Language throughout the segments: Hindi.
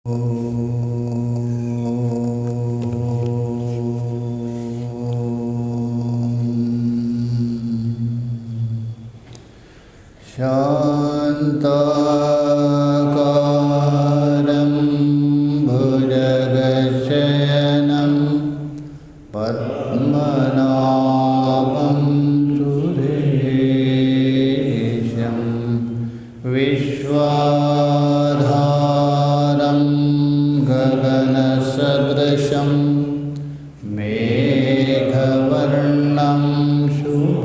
शान्ताकारं भुजगशयनं पद्मनाभं सुरेशं विश्वाधारं गगनसदृशं मेघवर्णं शुभांगं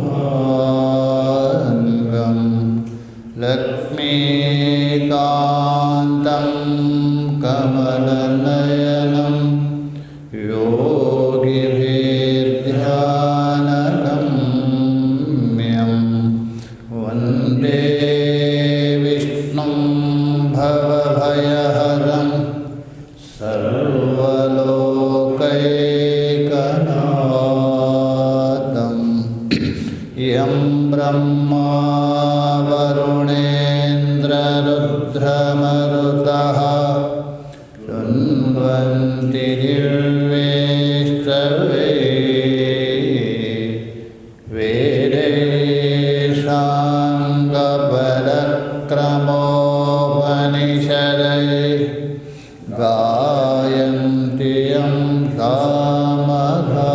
लक्ष्मीकान्तं कमलनयनं योगिभिर्ध्यानगम्यं वन्दे विष्णुं भवभयहरं सर्वलोकैकनाथं यं ब्रह्मा वरुणेन्द्ररुद्रमरुतः शृण्वन्ति दिव्ये सर्वे वेदेशाङ्गपरक्रमोपनिषदैः गायन्ति यं सामगा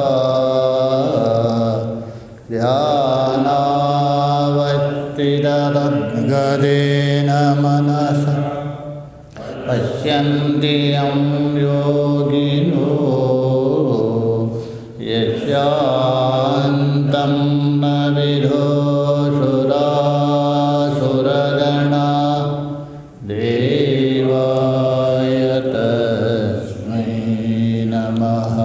ध्यानावस्थिततद्गतेन मनसा पश्यन्ति यं योगिनो यस्यान्तं न विदुषुरासुरगणा देवाय तस्मै नमः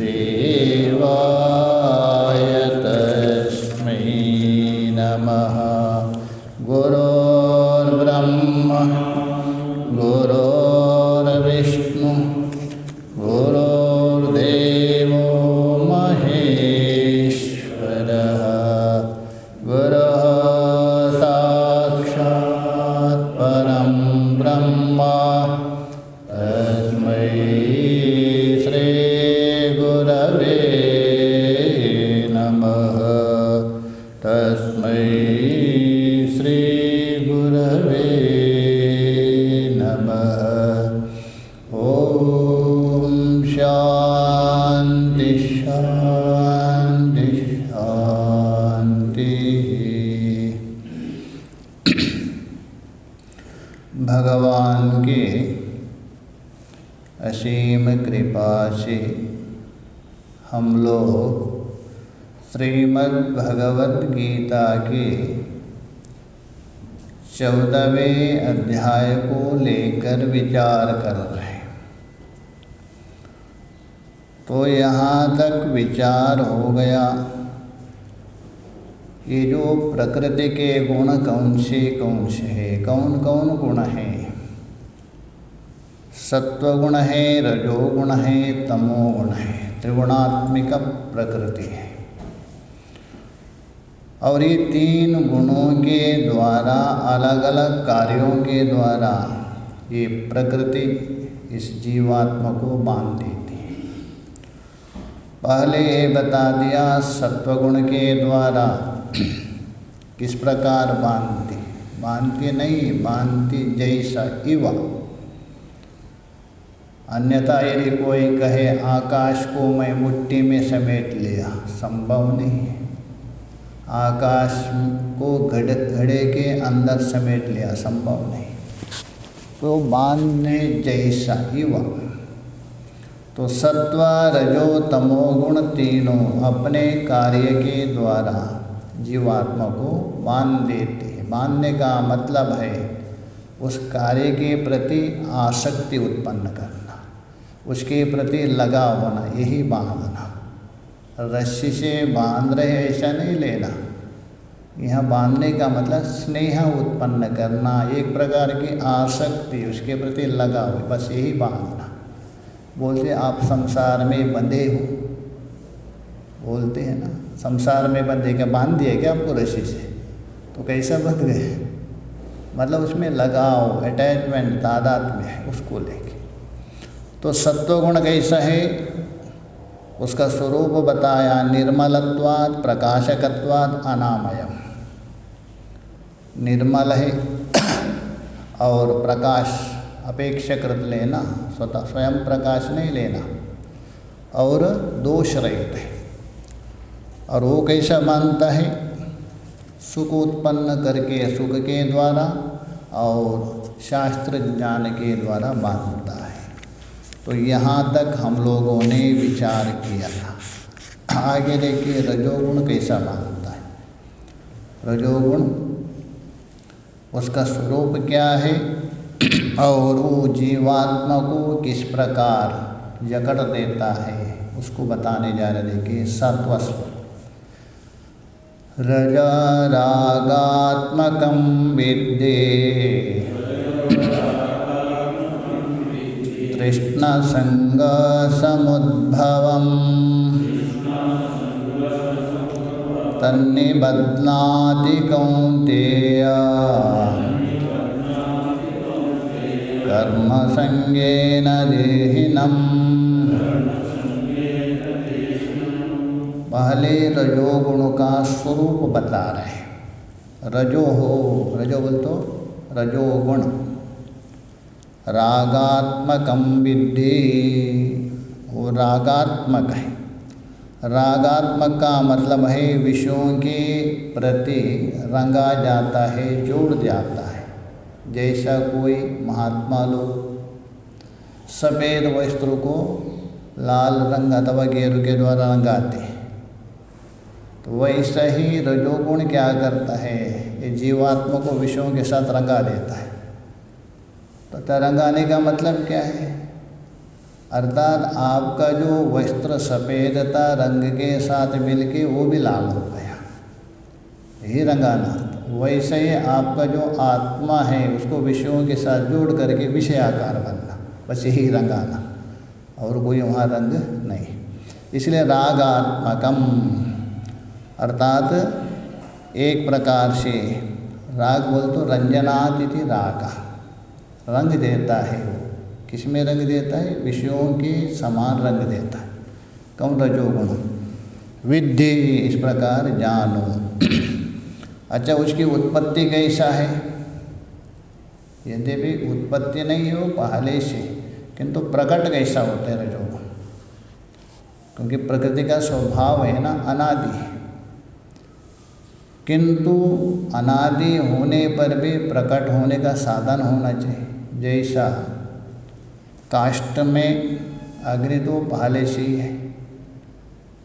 देवाय तस्मै नमः। गुरुर्ब्रह्मा गुरुर्विष्णु गुरुर्देवो महेश्वरः गुरुः साक्षात् परं ब्रह्म तस्मै श्री गुरवे नमः तस्मै श्री गुरवे नमः। ओम शांति शांति शांति। भगवान के असीम कृपा से हम लोग श्रीमद् भगवद गीता के 14वें अध्याय को लेकर विचार कर रहे हैं। तो यहाँ तक विचार हो गया ये जो प्रकृति के गुण कौन से है, कौन कौन गुण हैं। सत्वगुण है, रजोगुण है, तमोगुण है, त्रिगुणात्मिक प्रकृति है। और ये तीन गुणों के द्वारा अलग अलग कार्यों के द्वारा ये प्रकृति इस जीवात्मा को बांध देती है। पहले ये बता दिया सत्वगुण के द्वारा किस प्रकार बांधती नहीं, बांधती जैसा इवा। अन्यथा यदि कोई कहे आकाश को मैं मुट्ठी में समेट लिया, संभव नहीं है। आकाश को घड़े के अंदर समेट लिया, संभव नहीं। तो बांधने जैसा ही वह। तो सत्व रजो तमोगुण तीनों अपने कार्य के द्वारा जीवात्मा को बांध देते हैं। बांधने का मतलब है उस कार्य के प्रति आसक्ति उत्पन्न करना, उसके प्रति लगाव होना, यही बांधना। रस्सी से बांध रहे ऐसा नहीं लेना। यहाँ बांधने का मतलब स्नेह उत्पन्न करना, एक प्रकार की आसक्ति, उसके प्रति लगाव, बस यही बांधना। बोलते आप संसार में बंधे हो, बोलते हैं ना, संसार में बंधे क्या बांध दिए क्या आपको रस्सी से? तो कैसा बंध गए? मतलब उसमें लगाव, अटैचमेंट, तादाद में है, उसको लेके। तो सत्वगुण कैसा है, उसका स्वरूप बताया, निर्मलत्वात् प्रकाशकत्वात् अनामयम। निर्मल है और प्रकाश अपेक्षाकृत लेना, स्वयं प्रकाश नहीं लेना, और दोष रहित है। और वो कैसा मानता है, सुख उत्पन्न करके सुख के द्वारा और शास्त्र ज्ञान के द्वारा मानता है। तो यहाँ तक हम लोगों ने विचार किया था। आगे देखिए रजोगुण कैसा मानता है। रजोगुण उसका स्वरूप क्या है और वो जीवात्मा को किस प्रकार जकड़ देता है, उसको बताने जा रहे। देखिए सत्वस्व रजा रागात्मकं विद्धि तृष्णा संग समुद्भवम् तन्निबध्नाति कौन्तेय कर्म संगेन देहिनम्। पहले रजोगुण का स्वरूप बता रहे हैं। रजो बोल तो रजोगुण रागात्मकं विद्धि, वो रागात्मक है। रागात्मक का मतलब है विषयों के प्रति रंगा जाता है, जोड़ जाता है। जैसा कोई महात्मा लोग सफ़ेद वस्त्र को लाल रंग अथवा गेरू के द्वारा रंगाते हैं, तो वैसा ही रजोगुण क्या करता है, ये जीवात्मा को विषयों के साथ रंगा देता है। तो रंगाने का मतलब क्या है, अर्थात आपका जो वस्त्र सफ़ेदता रंग के साथ मिलके वो भी लाल हो गया, यही रंगाना। वैसे ही आपका जो आत्मा है उसको विषयों के साथ जोड़ करके विषय आकार बनना, बस यही रंगाना, और कोई वहाँ रंग नहीं। इसलिए रागात्मकम अर्थात एक प्रकार से राग बोल तो रंजनात् इति रागा, रंग देता है। वो किस में रंग देता है, विषयों के समान रंग देता है। कौन रजोगुण विद्धि, इस प्रकार जानो। अच्छा उसकी उत्पत्ति कैसा है, यद्यपि उत्पत्ति नहीं हो पहले से, किंतु प्रकट कैसा होता है रजोगुण, क्योंकि प्रकृति का स्वभाव है ना अनादि है। किंतु अनादि होने पर भी प्रकट होने का साधन होना चाहिए। जैसा काष्ठ में अग्नि तो पहले से ही है,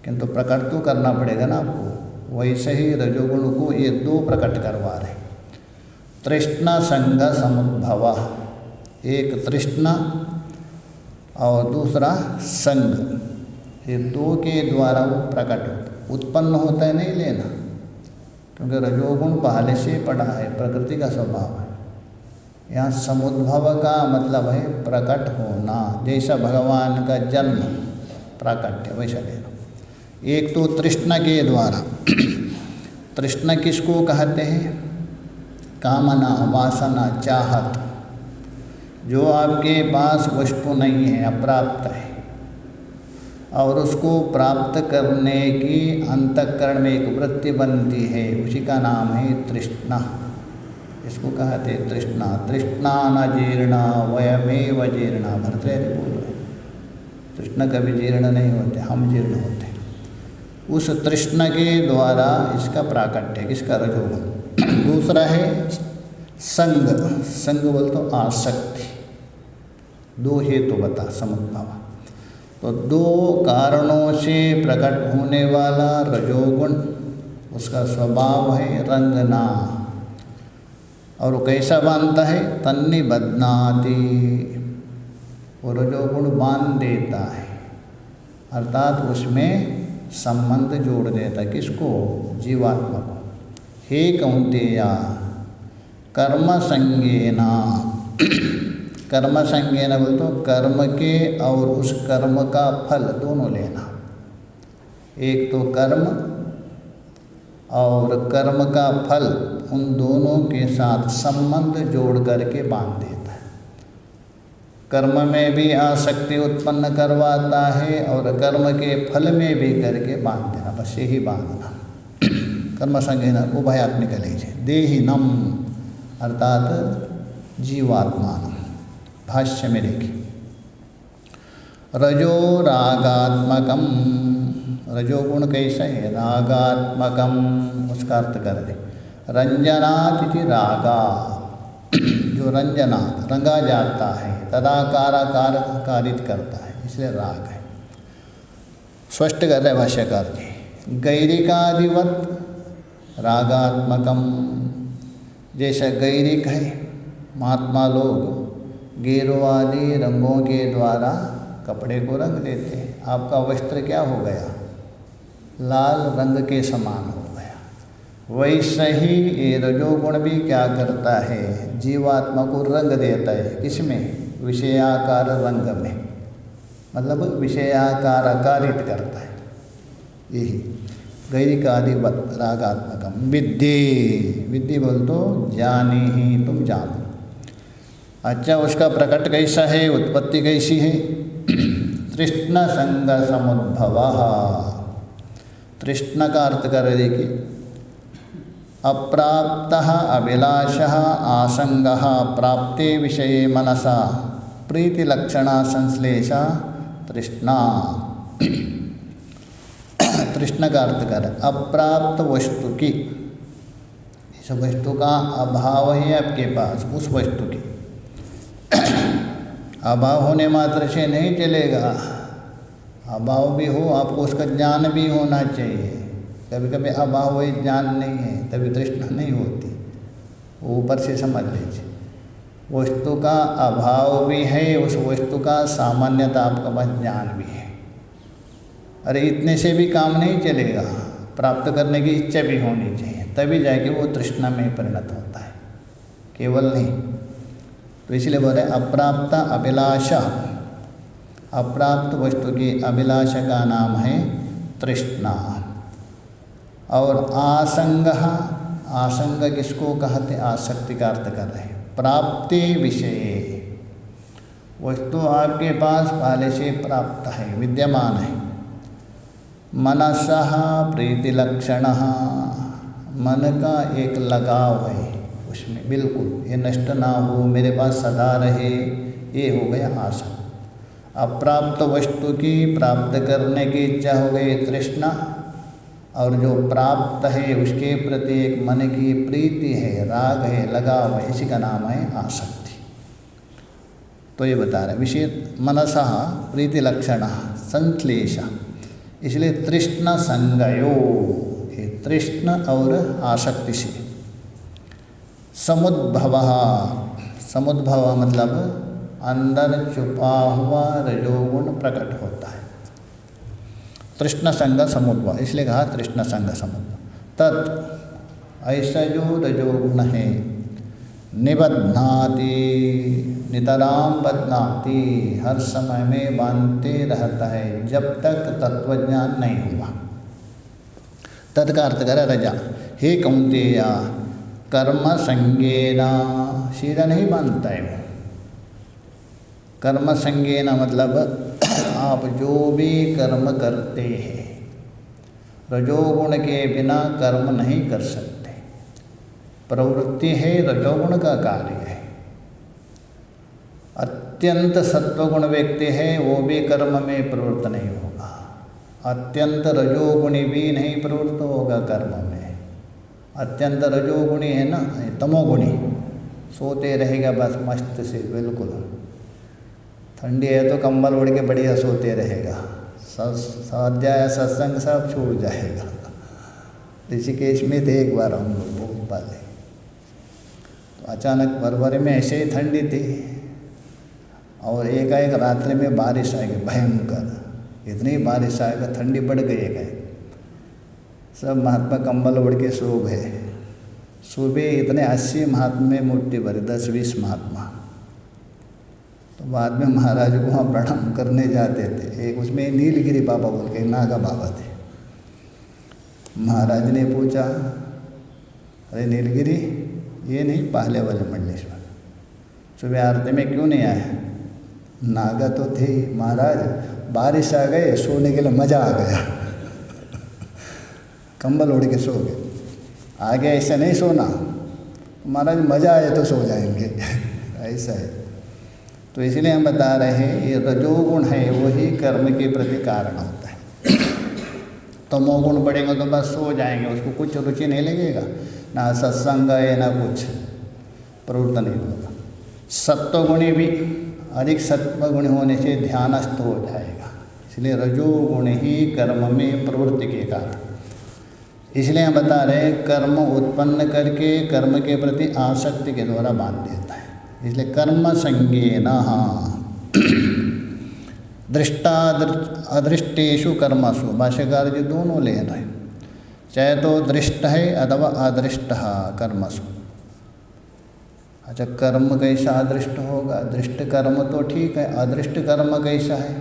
किंतु प्रकट तो करना पड़ेगा ना आपको। वैसे ही रजोगुण को ये दो प्रकट करवा रहे। तृष्णा संग समुद्भव, एक तृष्णा और दूसरा संग, ये दो के द्वारा वो प्रकट उत्पन्न होता है, नहीं लेना, क्योंकि रजोगुण पहले से पड़ा है, प्रकृति का स्वभाव है। यहाँ समुद्भव का मतलब है प्रकट होना, जैसा भगवान का जन्म प्राकट्य वैसा लेना। एक तो तृष्णा के द्वारा, तृष्णा किसको कहते हैं, कामना, वासना, चाहत, जो आपके पास वस्तु नहीं है, अप्राप्त है, और उसको प्राप्त करने की अंतःकरण में एक वृत्ति बनती है, उसी का नाम है तृष्णा। इसको कहते हैं तृष्णा। तृष्णा न जीर्णा वयमेव जीर्णा, भर्तृहरि बोल रहे। तृष्णा कभी जीर्ण नहीं होते, हम जीर्ण होते। उस तृष्णा के द्वारा इसका प्राकट्य, किसका रजोगुण। दूसरा है संग, संग बोल तो आसक्ति, दो हेतु बता समुद्भव। तो दो कारणों से प्रकट होने वाला रजोगुण, उसका स्वभाव है रंगना, और वो कैसा बांधता है, तन्निबध्नाति, वो रजोगुण बांध देता है, अर्थात उसमें संबंध जोड़ देता है। किसको, जीवात्मा को। हे कौन्तेया कर्म संगेना, कर्म संगेना बोल तो कर्म के और उस कर्म का फल दोनों लेना। एक तो कर्म और कर्म का फल, उन दोनों के साथ संबंध जोड़ करके बांध देता है। कर्म में भी आसक्ति उत्पन्न करवाता है और कर्म के फल में भी करके बांध देना, बस यही बांधना। कर्म संगेन उभयात्मिक लीजिए। देहिनम अर्थात जीवात्मान। भाष्य में देखिए, रजो रागात्मकम, रजोगुण कैसा है? रागात्मकम, उसका अर्थ कर दे। रंजनात् इति रागा, जो रंजनात् रंगा जाता है, तदाकार कारित करता है, इसलिए राग है। स्पष्ट कर रहे भाष्यकार जी। गैरिकादिवत रागात्मकम, जैसा गैरिक है, महात्मा लोग गेरुआ आदि रंगों के द्वारा कपड़े को रंग देते हैं। आपका वस्त्र क्या हो गया? लाल रंग के समान हो गया। वैसे ही ये रजोगुण भी क्या करता है? जीवात्मा को रंग देता है। किसमें? विषयाकार रंग में, मतलब विषयाकार कारित करता है। यही गैरिकादिवत रागात्मकम। विद्धि, विद्धि बोल तो जाने ही, तुम जानो। अच्छा, उसका प्रकट कैसा है? उत्पत्ति कैसी है? तृष्ण संग समुद्भव। तृष्ण का अर्थ कर देखिए, अप्राप्त अभिलाष आसंग प्राप्ते विषये मनसा प्रीतिलक्षणा संश्लेषा तृष्णा। तृष्ण का अर्थ कर अप्राप्त वस्तु की, इस वस्तु का अभाव है आपके पास, उस वस्तु की। अभाव होने मात्र से नहीं चलेगा, अभाव भी हो, आपको उसका ज्ञान भी होना चाहिए। कभी कभी अभाव है, ज्ञान नहीं है, तभी तृष्णा नहीं होती। वो ऊपर से समझ लीजिए, वस्तु का अभाव भी है, उस वस्तु का सामान्यता आपका पास ज्ञान भी है। अरे इतने से भी काम नहीं चलेगा, प्राप्त करने की इच्छा भी होनी चाहिए, तभी जाके वो तृष्णा में परिणत होता है, केवल नहीं। तो इसलिए बोल रहे अप्राप्त अभिलाषा, अप्राप्त वस्तु की अभिलाषा का नाम है तृष्णा। और आसंग, आसंग किसको कहते? आसक्ति का अर्थ कर रहे हैं। प्राप्ति विषय, वस्तु आपके पास पहले से प्राप्त है, विद्यमान है। मनसः प्रीतिलक्षण, मन का एक लगाव है उसमें, बिल्कुल ये नष्ट ना हो, मेरे पास सदा रहे, ये हो गया आशा। अप्राप्त वस्तु की प्राप्त करने की इच्छा हो गई तृष्णा, और जो प्राप्त है उसके प्रति एक मन की प्रीति है, राग है, लगाव है, इसी का नाम है आसक्ति। तो ये बता रहे विषय मनसः प्रीति लक्षण संश्लेष, इसलिए तृष्ण संगयो, ये तृष्ण और आसक्ति से। समुद्भव, समुद्भव मतलब अंदर छुपा हुआ रजोगुण प्रकट होता है। तृष्ण संग समुद्भव, इसलिए कहा तृष्ण संग समुद्भव। तत् ऐसा जो रजोगुण है, निबध्नाति, नितराम बदनाती, हर समय में बांधते रहता है जब तक तत्वज्ञान नहीं हुआ। तत् का अर्थ करे रजा। हे कौंतेया, कर्म संगेना, सीधा नहीं बांधता है वो। कर्म संगेना मतलब आप जो भी कर्म करते हैं, रजोगुण के बिना कर्म नहीं कर सकते। प्रवृत्ति है रजोगुण का कार्य है। अत्यंत सत्वगुण व्यक्ति है वो भी कर्म में प्रवृत्त नहीं होगा, अत्यंत रजोगुणी भी नहीं प्रवृत्त होगा कर्म में। अत्यंत रजोगुणी है ना, तमोगुणी, सोते रहेगा बस मस्त से, बिल्कुल ठंडी है तो कंबल ओढ़ के बढ़िया सोते रहेगा, स्वाध्याय सत्संग सब छूट जाएगा। ऋषिकेश में थे एक बार हम लोग बहुत पहले, तो अचानक फरवरी में ऐसे ही ठंडी थी और एकाएक रात्रि में बारिश आ गई भयंकर, इतनी बारिश आ गई ठंडी बढ़ गई एकाएक। सब महात्मा कंबल ओढ़ के सो गए। सुबह इतने 80 महात्मा में मुट्ठी भरी, 10-20 महात्मा। तो बाद में महाराज को वहाँ प्रणाम करने जाते थे। एक उसमें नीलगिरी बाबा बोल के नागा बाबा थे। महाराज ने पूछा, अरे नीलगिरी, ये नहीं पहले वाले मंडलेश्वर, सुबह आरती में क्यों नहीं आए? नागा तो थे महाराज, बारिश आ गए, सोने के लिए मज़ा आ गया कंबल ओढ़ के सो गए। आगे ऐसा नहीं सोना महाराज, मज़ा आए तो सो जाएंगे ऐसा है। तो इसलिए हम बता रहे हैं ये रजोगुण है वही कर्म के प्रति कारण होता है। तमोगुण बढ़ेगा तो बस सो जाएंगे, उसको कुछ रुचि नहीं लगेगा, ना सत्संग है ना कुछ प्रवृत्त नहीं होगा। सत्वगुणी भी अधिक सत्वगुण होने से ध्यानस्थ हो जाएगा, इसलिए रजोगुण ही कर्म में प्रवृत्ति के कारण। इसलिए हम बता रहे हैं कर्म उत्पन्न करके कर्म के प्रति आसक्ति के द्वारा बांध देता है। इसलिए कर्म संज्ञेन दृष्टा अदृष्टेषु कर्मसु, भाष्यकार जी दोनों ले रहे हैं, चाहे तो दृष्ट है अथवा अदृष्ट कर्मसु। अच्छा, कर्म कैसा अदृष्ट होगा? दृष्ट कर्म तो ठीक है, अदृष्ट कर्म कैसा है?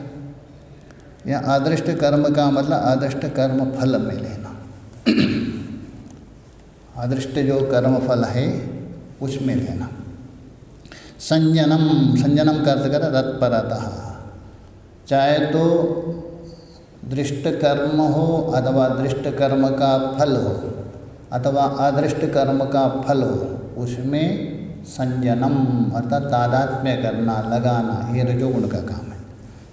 या अदृष्ट कर्म का मतलब अदृष्ट कर्म फल में लेना। अदृष्ट जो कर्म फल है उसमें लेना। संजनम, संजनम का अर्थ कर तत्परतः, चाहे तो दृष्ट कर्म हो अथवा दृष्ट कर्म का फल हो अथवा अदृष्ट कर्म का फल हो, उसमें संजनम अर्थात तादात्म्य करना, लगाना, ये रजोगुण का काम है।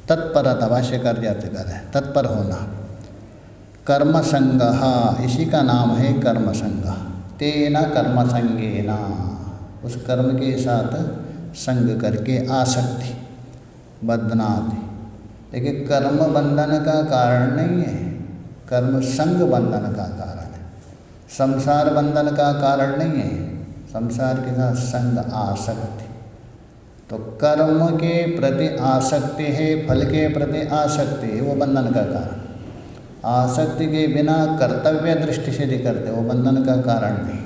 तत्परता भाष्यकार अर्थ कर है तत्पर होना। कर्म संग, इसी का नाम है कर्म संग। तेना कर्म संगेना, उस कर्म के साथ संग करके आसक्ति बंधनाति। लेकिन कर्म बंधन का कारण नहीं है, कर्म संग बंधन का कारण है, संसार बंधन का कारण नहीं है। संसार के साथ संग आसक्ति, तो कर्म के प्रति आसक्ति है, फल के प्रति आसक्ति है, वो बंधन का कारण। आसक्ति के बिना कर्तव्य दृष्टि से नहीं करते, वो बंधन का कारण नहीं।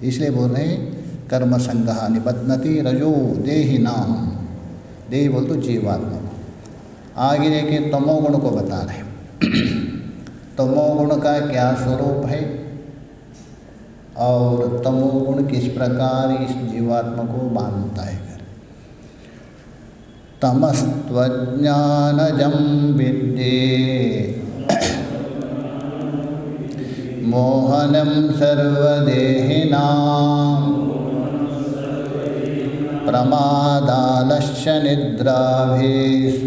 इसलिए बोल रहे कर्म संगः निबध्नति रजो देहि नाम, देहि बोल तो जीवात्मा को। आगे देखिए तमोगुण को बता रहे तमोगुण का क्या स्वरूप है और तमोगुण किस प्रकार इस जीवात्मा को बांधता है। तमस्त्वज्ञानजं विद्ये मोहनं सर्वदेहिनां प्रमादालस्य निद्राभिः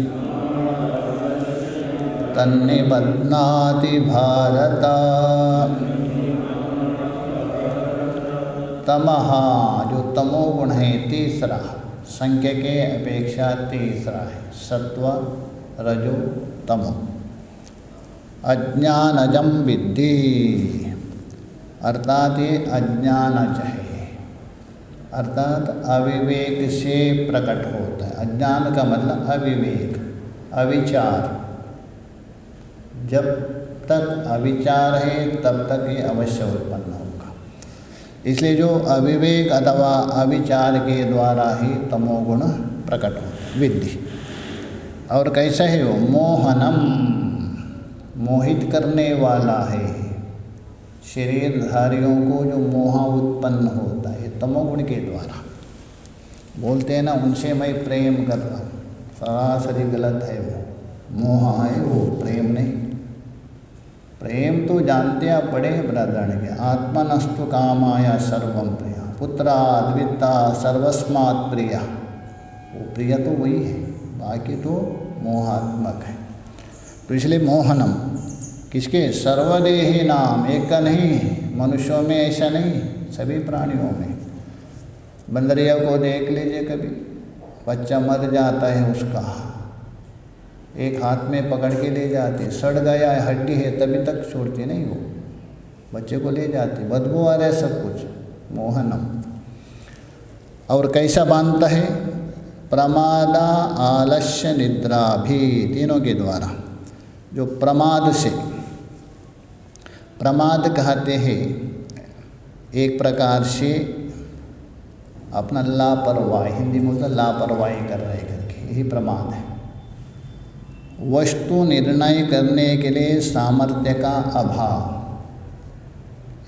तन्निबध्नाति भारत। तमः, जो तमोगुण है तीसरा, संख्या के अपेक्षा तीसरा है, सत्व रजो तमो। अज्ञानजं विद्धि, अर्थात ये अज्ञानज है, अर्थात अविवेक से प्रकट होता है। अज्ञान का मतलब अविवेक, अविचार। जब तक अविचार है तब तक ये अवश्य उत्पन्न होगा। इसलिए जो अविवेक अथवा अविचार के द्वारा ही तमोगुण प्रकट होता विद्धि। और कैसा है वो? मोहनम, मोहित करने वाला है। शरीरधारियों को जो मोह उत्पन्न होता है तमोगुण के द्वारा। बोलते हैं ना, उनसे मैं प्रेम कर रहा हूँ, सरासरी गलत है वो। मोह है वो, प्रेम नहीं। प्रेम तो जानते आप पढ़े हैं ब्रदरण के, आत्मनस्तु कामाया सर्वम प्रिया, पुत्राद वित्ता सर्वस्मात् प्रिया। वो प्रिय तो वही है, बाकी तो मोहात्मक है। तो इसलिए मोहनम किसके? सर्वदेही नाम, एक का नहीं, मनुष्यों में ऐसा नहीं, सभी प्राणियों में। बंदरिया को देख लीजिए, कभी बच्चा मर जाता है उसका, एक हाथ में पकड़ के ले जाते, सड़ गया है, हड्डी है, तभी तक छोड़ती नहीं, वो बच्चे को ले जाती, बदबू आ रहा है सब कुछ। मोहनम। और कैसा बांधता है? प्रमादा आलस्य निद्रा भी, तीनों के द्वारा। जो प्रमाद से, प्रमाद कहते हैं एक प्रकार से अपना लापरवाही, हिंदी में बोलते लापरवाही कर रहे करके, यही प्रमाद है। वस्तु निर्णय करने के लिए सामर्थ्य का अभाव,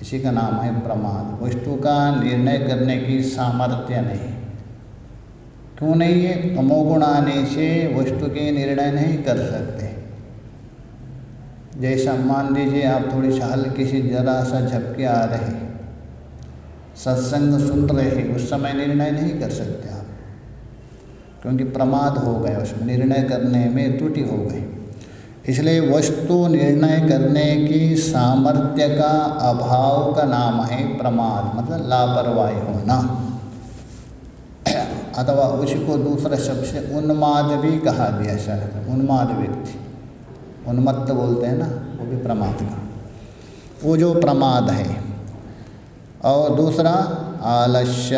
इसी का नाम है प्रमाद। वस्तु का निर्णय करने की सामर्थ्य नहीं। क्यों नहीं है? तमोगुण आने से वस्तु के निर्णय नहीं कर सकते। जैसा मान लीजिए आप थोड़ी सी हल्की सी जरा सा झपके आ रहे, सत्संग सुन रहे, उस समय निर्णय नहीं कर सकते आप, क्योंकि प्रमाद हो गया, उसमें निर्णय करने में त्रुटि हो गई। इसलिए वस्तु निर्णय करने की सामर्थ्य का अभाव का नाम है प्रमाद, मतलब लापरवाही होना। अथवा उसको दूसरा शब्द से उन्माद भी कहा दिया शायद। उन्माद व्यक्ति, उन्मत्त बोलते हैं ना, वो भी प्रमाद का, वो जो प्रमाद है। और दूसरा आलस्य।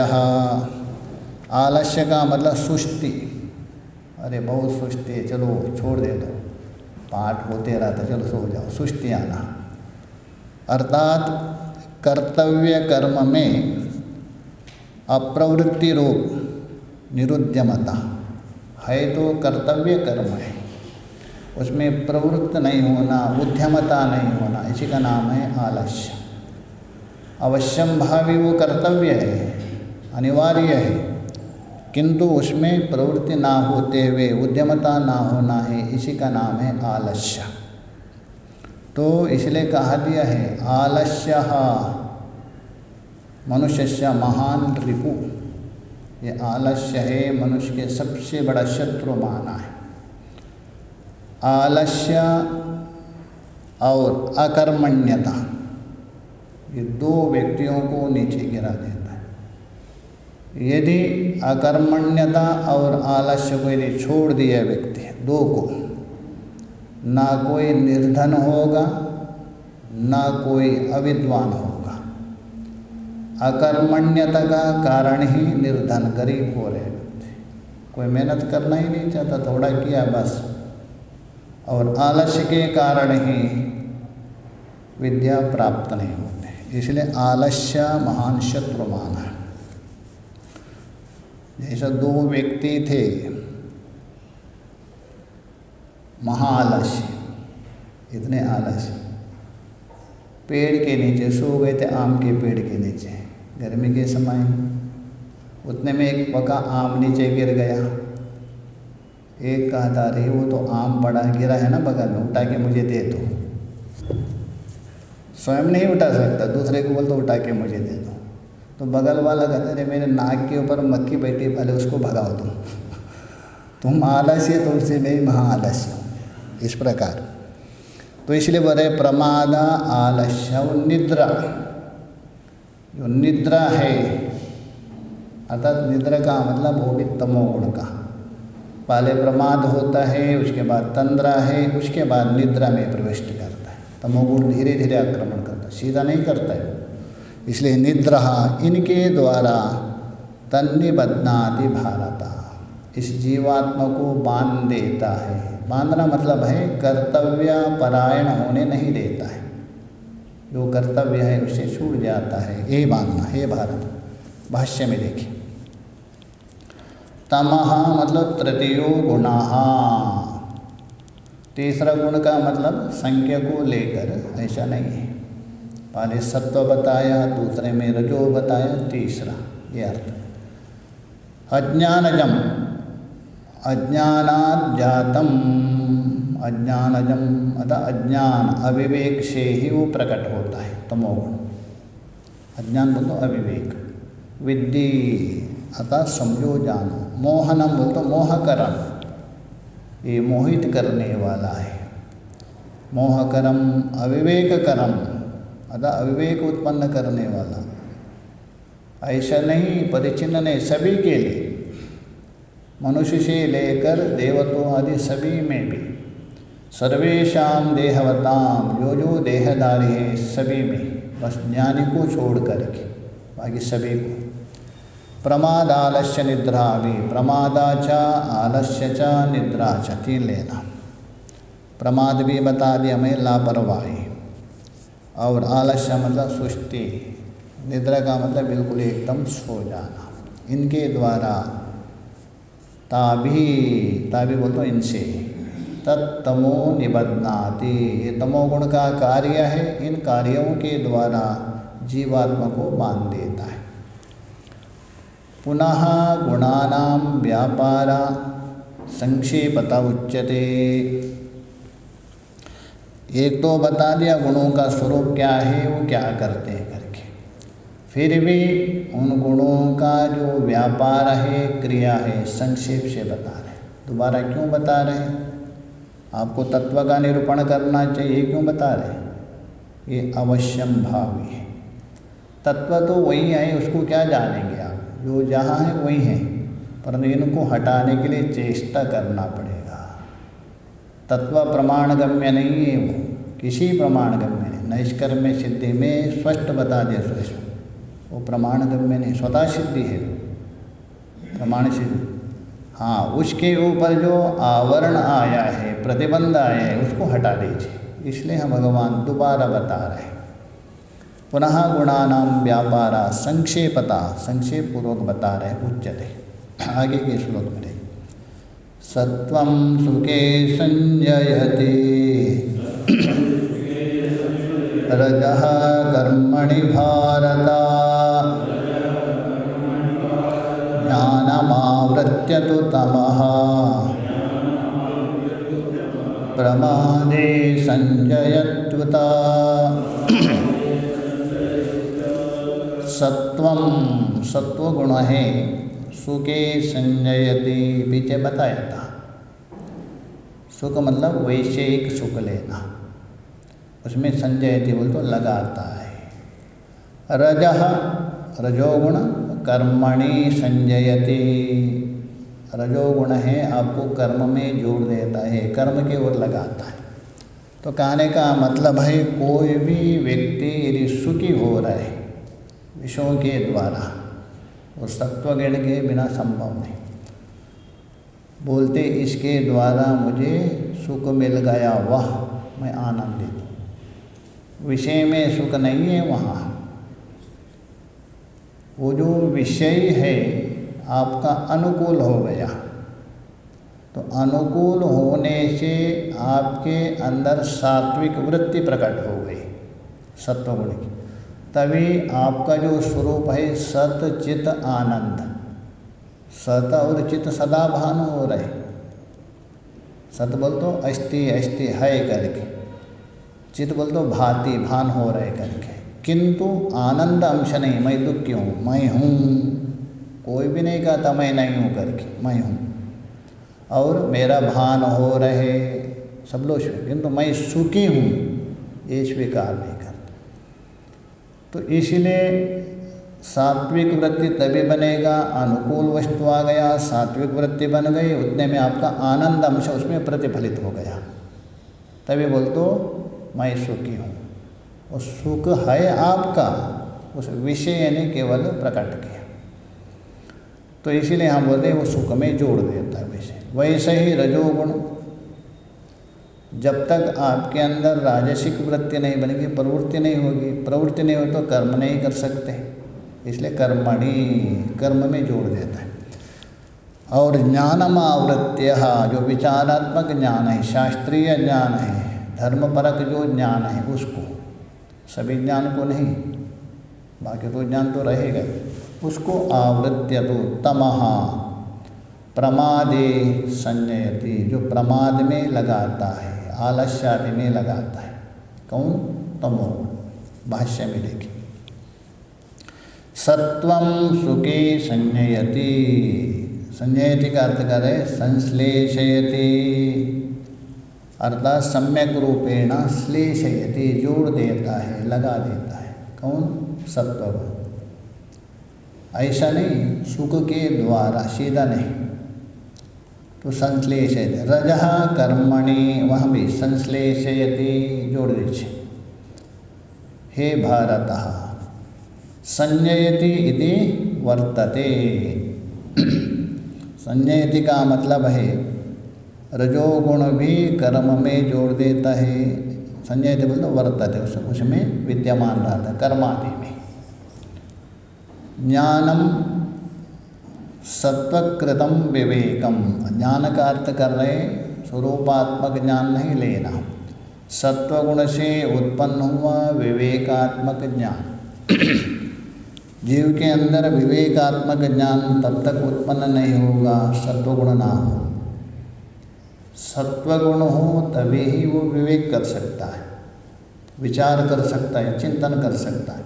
आलस्य का मतलब सुस्ती। अरे बहुत सुस्ती है, चलो छोड़ दे दो, पाठ होते रहता, चलो सो जाओ, सुस्ती आना। अर्थात कर्तव्य कर्म में अप्रवृत्ति रूप निरुद्यमता है, तो कर्तव्य कर्म है, उसमें प्रवृत्त नहीं होना, उद्यमता नहीं होना, इसी का नाम है आलस्य। अवश्यम भावी वो कर्तव्य है, अनिवार्य है, किंतु उसमें प्रवृत्ति ना होते हुए उद्यमता ना होना है, इसी का नाम है आलस्य। तो इसलिए कहा दिया है आलस्यः मनुष्यस्य महान रिपु। ये आलस्य है मनुष्य के सबसे बड़ा शत्रु माना है। आलस्य और अकर्मण्यता, ये दो व्यक्तियों को नीचे गिरा देता है। यदि अकर्मण्यता और आलस्य को यदि छोड़ दिया व्यक्ति, दो को, ना कोई निर्धन होगा ना कोई अविद्वान होगा। अकर्मण्यता का कारण ही निर्धन, गरीब हो रहे व्यक्ति, कोई मेहनत करना ही नहीं चाहता, थोड़ा किया बस। और आलस्य के कारण ही विद्या प्राप्त नहीं होते, इसलिए आलस्य महान शत्रु माना है। जैसा दो व्यक्ति थे महाआलस्य, इतने आलस्य, पेड़ के नीचे सो गए थे, आम के पेड़ के नीचे, गर्मी के समय। उतने में एक पका आम नीचे गिर गया। एक कहा था अरे वो तो आम पड़ा गिरा है ना बगल में, उठा के मुझे दे दो। स्वयं नहीं उठा सकता, दूसरे को बोल तो उठा के मुझे दे दो। तो बगल वाला कहता अरे मेरे नाक के ऊपर मक्खी बैठी, पहले उसको भगाओ तुम आलस्य, तुमसे मैं महाआलस्य हूँ। इस प्रकार तो इसलिए बोले प्रमादा आलस्य और निद्रा। जो निद्रा है, अर्थात निद्रा का मतलब वो भी तमोगुण का। पहले प्रमाद होता है, उसके बाद तंद्रा है, उसके बाद निद्रा में प्रविष्ट करता है। तमोगुण धीरे धीरे आक्रमण करता है, सीधा नहीं करता है। इसलिए निद्रा इनके द्वारा तन्निबध्नाति भारता, इस जीवात्मा को बांध देता है। बांधना मतलब है कर्तव्य परायण होने नहीं देता है, जो कर्तव्य है उससे छूट जाता है, यही बांधना है भारत। भाष्य में देखिए, तमः मतलब तृतीयो गुणः, तीसरा गुण का मतलब संख्या को लेकर ऐसा नहीं है। पहले सत्व बताया, दूसरे में रजो बताया, तीसरा ये अर्थ। अज्ञानजम, अज्ञानात् जातम, अज्ञानजम अतः अज्ञान अविवेक से ही वो प्रकट होता है तमोगुण। अज्ञान बोलो अविवेक, विद्धि अतः समझो जानो, मोहनम बोल तो मोहकरम, ये मोहित करने वाला है। मोहकरम अविवेककरम अतः अविवेक उत्पन्न करने वाला। ऐसा नहीं, परिचिन्न नहीं, सभी के लिए, मनुष्य से लेकर देवतों आदि सभी में भी। सर्वेशाम देहवताम, जो देहधारी है सभी में, बस ज्ञानी को छोड़ करके बाकी सभी को। प्रमाद आलस्य निद्रा भी, प्रमादाचा आलस्य च निद्रा च, तीन लेना। प्रमाद भी बता दिया हमें, लापरवाही, और आलस्य मतलब सुस्ती, निद्रा का मतलब बिल्कुल एकदम सो जाना। इनके द्वारा ताभी बोलते इनसे तत्तमो निबध्नाति, ये तमोगुण का कार्य है। इन कार्यों के द्वारा जीवात्मा को बांध देता है। पुनः गुणानां व्यापारा संक्षेपता उच्यते। एक तो बता दिया गुणों का स्वरूप क्या है, वो क्या करते हैं करके, फिर भी उन गुणों का जो व्यापार है, क्रिया है, संक्षेप से बता रहे। दोबारा क्यों बता रहे? आपको तत्व का निरूपण करना चाहिए, क्यों बता रहे? ये अवश्यम भावी है। तत्व तो वही है, उसको क्या जानेंगे आप, जो जहाँ है वही है, पर इनको हटाने के लिए चेष्टा करना पड़ेगा। तत्व प्रमाणगम्य नहीं है, वो किसी प्रमाणगम्य नहीं। नैष्कर्म्य सिद्धि में स्पष्ट बता दिया सुरेश, वो प्रमाणगम्य नहीं, स्वतः सिद्धि है, प्रमाण सिद्धि। हाँ, उसके ऊपर जो आवरण आया है, प्रतिबंध आया है, उसको हटा दीजिए। इसलिए हम भगवान दोबारा बता रहे हैं। पुनः गुणानां व्यापारा संक्षेपता, संक्षेप पूर्वक बता रहे उच्यते। आगे के श्लोक में देखिए, सत्वं सुखे संजयते रजः कर्मणि भारत ज्ञानमावृत्य तु तमः प्रमादे संजयत्वता। सत्वं, सत्व गुण है, सुखे संजयति, पीछे बताया था। सुख मतलब वैषयिक सुख लेना, उसमें संजयति बोल तो लगाता है। रजः, रजोगुण कर्मणि संजयति, रजोगुण है आपको कर्म में जोड़ देता है, कर्म के ओर लगाता है। तो कहने का मतलब है कोई भी व्यक्ति यदि सुखी हो रहा है विषयों के द्वारा, और सत्वगुण के बिना संभव नहीं। बोलते इसके द्वारा मुझे सुख मिल गया, वाह मैं आनंदित हूँ। विषय में सुख नहीं है वहाँ, वो जो विषय है आपका अनुकूल हो गया, तो अनुकूल होने से आपके अंदर सात्विक वृत्ति प्रकट हो गई सत्वगुण की, तभी आपका जो स्वरूप है सत चित आनंद, सत और चित सदा भान हो रहे। सत बोल तो अस्ति अस्ति है करके, चित बोल तो भांति भान हो रहे करके, किंतु आनंद अंश नहीं, मैं दुखी हूँ, मैं हूँ, कोई भी नहीं कहता मैं नहीं हूँ करके, मैं हूँ, और मेरा भान हो रहे सब लोग, किंतु मैं सुखी हूँ ये स्वीकार नहीं करता। तो इसलिए सात्विक वृत्ति तभी बनेगा, अनुकूल वस्तु आ गया, सात्विक वृत्ति बन गई, उतने में आपका आनंद अंश उसमें प्रतिफलित हो गया, तभी बोल तो मैं सुखी हूँ। और सुख है आपका, उस विषय ने केवल प्रकट किया, तो इसीलिए हम बोलते हैं वो सुख में जोड़ देता है विषय। वैसे ही रजोगुण, जब तक आपके अंदर राजसिक वृत्ति नहीं बनेगी, प्रवृत्ति नहीं होगी, प्रवृत्ति नहीं हो तो कर्म नहीं कर सकते, इसलिए कर्मणि, कर्म में जोड़ देता है। और ज्ञानमावृत्य, जो विचारात्मक ज्ञान है, शास्त्रीय ज्ञान है, धर्मपरक जो ज्ञान है, उसको, सभी ज्ञान को नहीं, बाकी तो ज्ञान तो रहेगा, उसको आवृत्य तो तमः प्रमादे संजयति, जो प्रमाद में लगाता है, आलस्य आदि में लगाता है। कौन? तमोगुण। भाष्य में देखिए, सत्वं सुखे संजयति, संजयति का अर्थ करे संश्लेषयति, अर्थात सम्यक रूपेण श्लेषयति, जोड़ देता है, लगा देता है। कौन? सत्वगुण। ऐसा नहीं सुख के द्वारा, सीधा नहीं, तो संश्लेषयति। रजः कर्मणि, वहाँ भी संश्लेषयति, जोड़ दीजिए। हे भारतः संजयति इति वर्तते, संजयति का मतलब है रजोगुण भी कर्म में जोड़ देता है। संजयति बोलते वर्तते, उसमें विद्यमान रहता है, कर्मादि में। ज्ञानम सत्वकृतम विवेकम, ज्ञान का अर्थ कर रहे स्वरूपात्मक ज्ञान नहीं लेना, सत्वगुण से उत्पन्न हुआ विवेकात्मक ज्ञान। जीव के अंदर विवेकात्मक ज्ञान तब तक उत्पन्न नहीं होगा सत्वगुण ना हो। सत्वगुण हो तभी ही वो विवेक कर सकता है, विचार कर सकता है, चिंतन कर सकता है।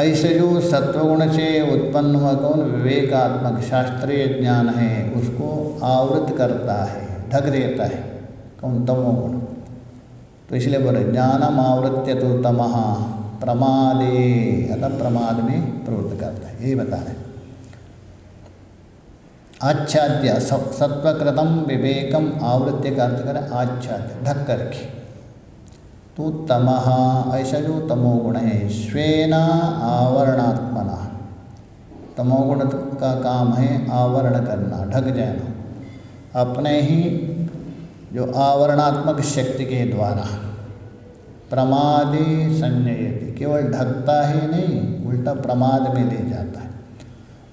ऐसे जो सत्वगुण से उत्पन्न हुआ कौन विवेकात्मक शास्त्रीय ज्ञान है उसको आवृत करता है, ढक देता है कौन तमोगुण। तो इसलिए बोले ज्ञानम आवृत्य तो तमः प्रमादे, अतः प्रमाद में प्रवृत्त करता है, यही बता रहे। आच्छाद्य सत्वकृतम विवेकम आवृत्य का अर्थ करें आच्छाद्य, ढक करके। तो तमः ऐसा जो तमोगुण है स्वेन आवरणात्मना, तमोगुण का काम है आवरण करना, ढक जाना अपने ही जो आवरणात्मक शक्ति के द्वारा। प्रमादे संजयति, केवल ढकता ही नहीं उल्टा प्रमाद में ले जाता है।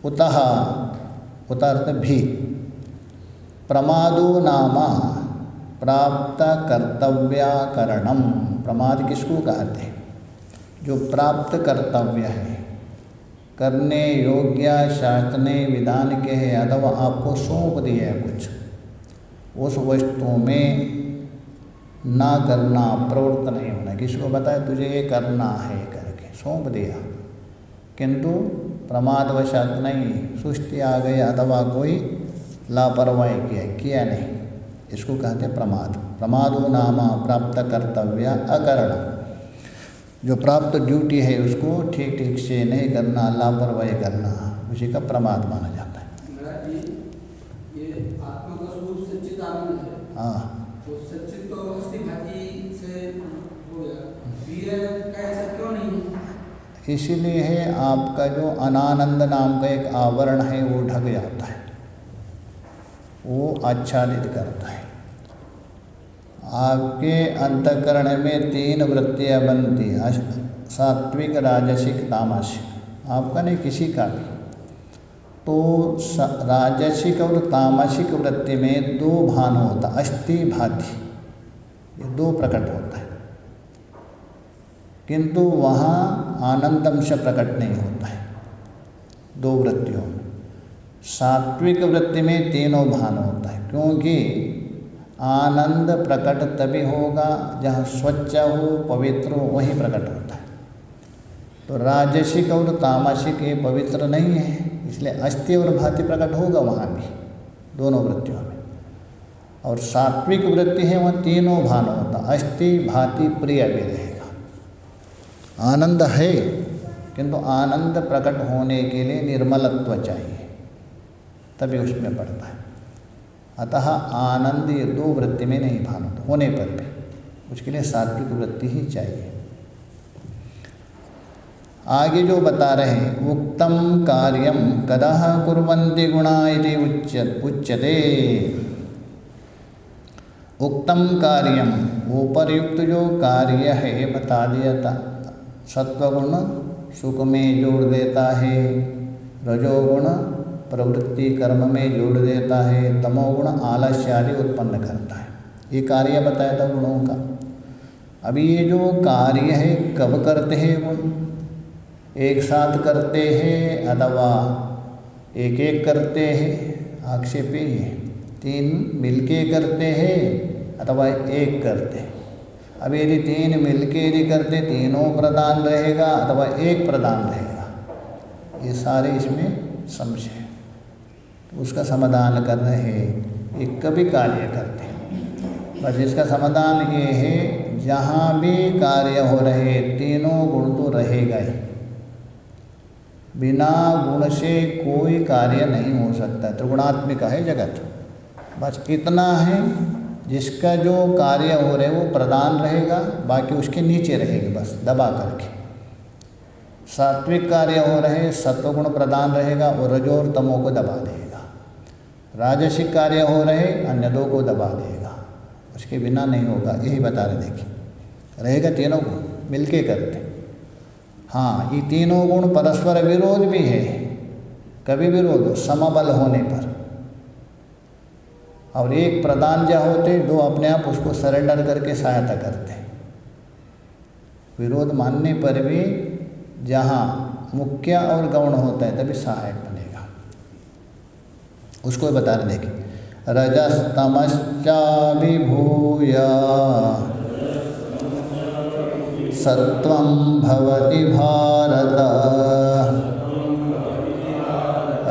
उतः उतर्थ भी प्रमादो नामा प्राप्त कर्तव्याकरणम। प्रमाद किसको कहते हैं? जो प्राप्त कर्तव्य है, करने योग्य शास्त्र ने विधान के है अथवा आपको सौंप दिया है कुछ, उस वस्तु में ना करना, प्रवृत्त नहीं होना। किसको बताया तुझे ये करना है करके सौंप दिया, किंतु प्रमादवशात नहीं, सुस्ती आ गई अथवा कोई लापरवाही किया नहीं, इसको कहते प्रमाद। प्रमादो नामा प्राप्त कर्तव्य अकरण, जो प्राप्त ड्यूटी है उसको ठीक ठीक से नहीं करना, लापरवाही करना, उसी का प्रमाद माना जाता है। ये आत्मा का स्वरूप सच्चित आनंद है। हाँ, तो सच्चित तो अस्थि भांति से हो गया, वीर्य का ऐसा क्यों नहीं है? इसीलिए है आपका जो अनानंद नाम का एक आवरण है वो ढक जाता है, वो आच्छादित करता है। आपके अंतःकरण में 3 वृत्तियाँ बनती हैं, सात्विक राजसिक तामसिक, आपका नहीं किसी का भी। तो राजसिक और तामसिक वृत्ति में 2 भान होता, अस्थि भाति, ये 2 प्रकट होता है, किंतु वहाँ आनंदंश प्रकट नहीं होता है 2 वृत्तियों में। सात्विक वृत्ति में 3 भान होता है, क्योंकि आनंद प्रकट तभी होगा जहाँ स्वच्छ हो, पवित्र हो, वहीं प्रकट होता है। तो राजसिक और तामसिक ये पवित्र नहीं है, इसलिए अस्थि और भाति प्रकट होगा वहाँ भी, दोनों वृत्तियों में। और सात्विक वृत्ति है वहाँ 3 भान होता, अस्थि भाति प्रिय भी रहेगा। आनंद है, किंतु आनंद प्रकट होने के लिए निर्मलत्व चाहिए, तभी उसमें पड़ता है। अतः आनंद ये 2 वृत्ति में नहीं भान होता, होने पर भी उसके लिए सात्विक वृत्ति ही चाहिए। आगे जो बता रहे हैं, उक्तम कार्यम कदः कुर्वन्ति गुणा इति उच्यते। उक्तम कार्यम, ऊपरयुक्त जो कार्य है बता दिया था। सत्वगुण सुख में जोड़ देता है, रजोगुण प्रवृत्ति कर्म में जोड़ देता है, तमोगुण आलस्य आदि उत्पन्न करता है। ये कार्य बताया था गुणों का। अभी ये जो कार्य है कब करते हैं गुण? एक साथ करते हैं अथवा एक एक करते हैं, आक्षेप ही है। 3 मिलके करते हैं अथवा एक करते हैं। अब यदि 3 मिलके यदि करते, तीनों प्रधान रहेगा अथवा एक प्रधान रहेगा, ये सारे इसमें संशय है। तो उसका समाधान कर रहे हैं, ये कभी कार्य करते हैं। बस इसका समाधान ये है, जहाँ भी कार्य हो रहे तीनों गुण तो रहेगा ही, बिना गुण से कोई कार्य नहीं हो सकता। त्रिगुणात्मिक है जगत, बस इतना है जिसका जो कार्य हो रहे वो प्रधान रहेगा, बाकी उसके नीचे रहेगी बस दबा करके। सात्विक कार्य हो रहे सत्वगुण प्रधान रहेगा और रजो और तमो को दबा देगा। राजसिक कार्य हो रहे अन्य 2 को दबा देगा, उसके बिना नहीं होगा। यही बता रहे, देखिए रहेगा तीनों गुण मिलके करते। हाँ, ये तीनों गुण परस्पर विरोध भी है, कभी विरोध समबल होने पर, और एक प्रधान जा होते 2 अपने आप उसको सरेंडर करके सहायता करते। विरोध मानने पर भी जहाँ मुख्य और गौण होता है तभी सहायक बनेगा। उसको बता रहे देखिए, रजस्तमश्चाभिभूय सत्वं भवति भारत,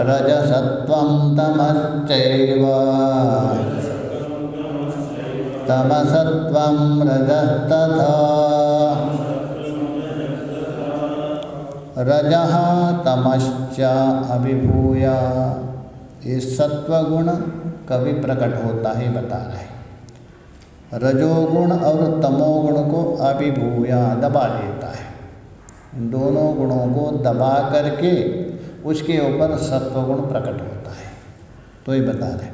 रजसत्वं तमश्चैव तमसत्वं रजस्तथा। रजः तमश्च अभिभूय, ये सत्वगुण कभी प्रकट होता है बता रहे। रजोगुण और तमोगुण को अभिभूय दबा देता है। इन दोनों गुणों को दबा करके उसके ऊपर सत्वगुण प्रकट होता है। तो ये बता रहे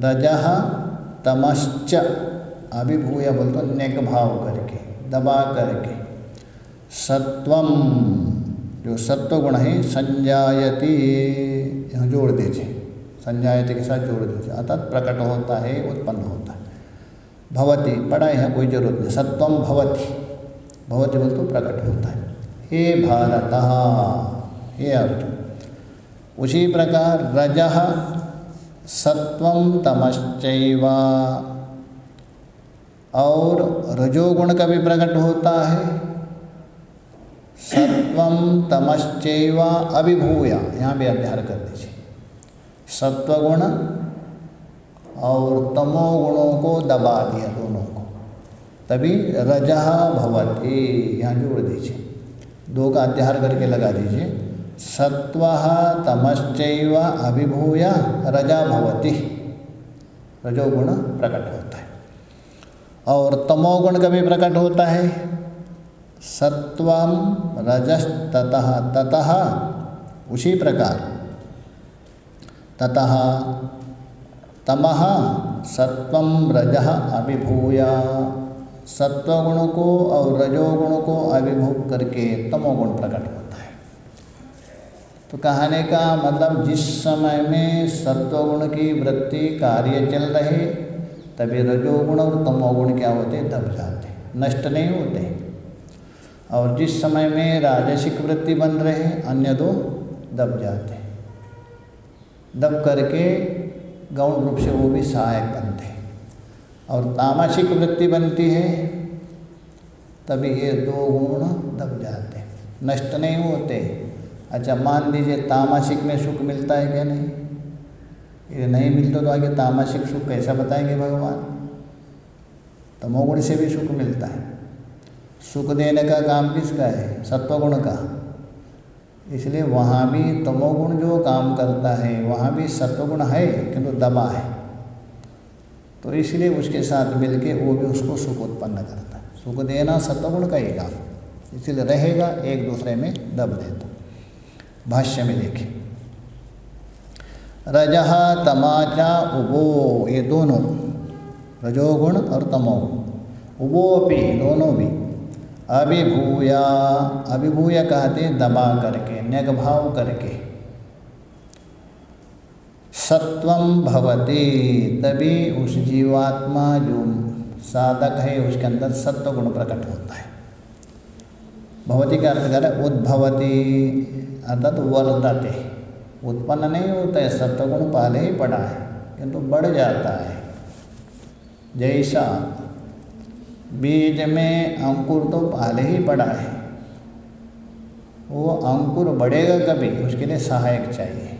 रजः तमश्च अभिभूय बोल तो नेक भाव करके दबा करके, सत्वम जो सत्वगुण है संजायति, यहाँ जोड़ दीजिए, संजायति के साथ जोड़ दीजिए, अर्थात प्रकट होता है, उत्पन्न होता है। भवति पढ़ाई है कोई जरूरत नहीं, सत्वम भवति, भवति बोल तो प्रकट होता है। हे भारतः, हे अर्जुन। उसी प्रकार रजः सत्वं तमश्चैव, और रजोगुण का भी प्रकट होता है। सत्वं तमश्चैव अभिभूय, यहाँ भी अध्ययन कर दीजिए। सत्वगुण और तमोगुणों को दबा दिया दोनों को, तभी रजः भवति, यहाँ जोड़ दीजिए, दो का अध्ययन करके लगा दीजिए। सत्वः तमश्चैव अभिभूय रजा भवति, रजोगुण प्रकट होता है। और तमोगुण का भी प्रकट होता है। सत्वं रजस्ततः, ततः उसी प्रकार ततः तमः सत्वं रजः अभिभूय, सत्वगुण को और रजोगुण को अभिभूत करके तमोगुण प्रकट होता है। तो कहने का मतलब जिस समय में सत्वगुण की वृत्ति कार्य चल रहे तभी रजोगुण और तमोगुण क्या होते, दब जाते, नष्ट नहीं होते। और जिस समय में राजसिक वृत्ति बन रहे अन्य दो दब जाते, दब करके गौण रूप से वो भी सहायक बनते हैं। और तामसिक वृत्ति बनती है तभी ये दो गुण दब जाते, नष्ट नहीं होते। अच्छा मान लीजिए तामसिक में सुख मिलता है क्या, नहीं, ये नहीं मिलता तो आगे तामसिक सुख कैसा बताएंगे भगवान। तमोगुण से भी सुख मिलता है। सुख देने का काम किसका है, सत्वगुण का। इसलिए वहाँ भी तमोगुण जो काम करता है वहाँ भी सत्वगुण है किंतु दबा है, तो इसलिए उसके साथ मिलके वो भी उसको सुख उत्पन्न करता है। सुख देना सत्वगुण का ही काम, इसलिए रहेगा, एक दूसरे में दब देता। भाष्य में देखिए, रजः तमाचा उभो, ये दोनों रजोगुण और तमोगुण, उभोपि दोनों भी, अभिभूय, अभिभूय कहते दबा करके, न्यग भाव करके, सत्वं भवति, तभी उस जीवात्मा जो साधक है उसके अंदर सत्वगुण प्रकट होता है। भवति का अर्थ कर उद्भवति, अर्थात वर्धते, उत्पन्न नहीं होता है, सत्वगुण पहले ही पड़ा है किंतु बढ़ जाता है। जैसा बीज में अंकुर तो पहले ही पड़ा है, वो अंकुर बढ़ेगा कभी, उसके लिए सहायक चाहिए,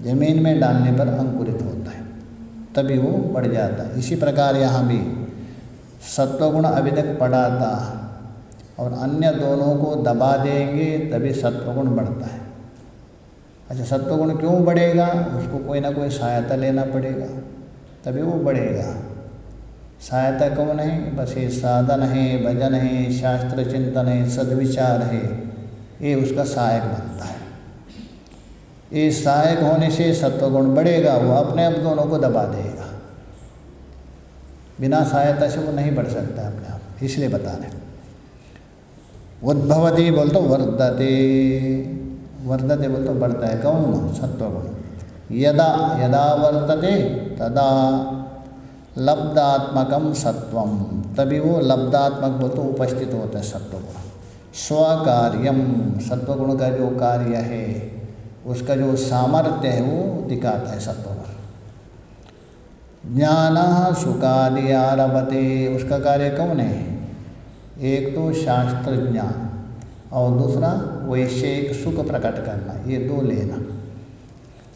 जमीन में डालने पर अंकुरित होता है तभी वो बढ़ जाता है। इसी प्रकार यहाँ भी सत्वगुण अभी तक पड़ा था और अन्य दोनों को दबा देंगे तभी सत्वगुण बढ़ता है। अच्छा सत्वगुण क्यों बढ़ेगा, उसको कोई ना कोई सहायता लेना पड़ेगा तभी वो बढ़ेगा। सहायता कौन है, बस ये साधन है, भजन है, शास्त्र चिंतन है, सद्विचार है, ये उसका सहायक बनता है। ये सहायक होने से सत्वगुण बढ़ेगा, वो अपने आप दोनों को दबा देगा। बिना सहायता से वो नहीं बढ़ सकता अपने आप, इसलिए बता रहे। उद्भवती बोल तो वर्धते, वर्धते बोल तो बढ़ता है, कौन, सत्वगुण। यदा यदा वर्तते तदा लब्धात्मकम सत्वम, तभी वो लब्धात्मक बोल तो उपस्थित होता है सत्वगुण। स्वकार्यम, सत्वगुण का जो कार्य है उसका जो सामर्थ्य है वो दिखाता है सत्वगुण। ज्ञान सुखादि आरभते, उसका कार्य कौन है? एक तो शास्त्र ज्ञान और दूसरा वैश्विक सुख प्रकट करना, ये दो लेना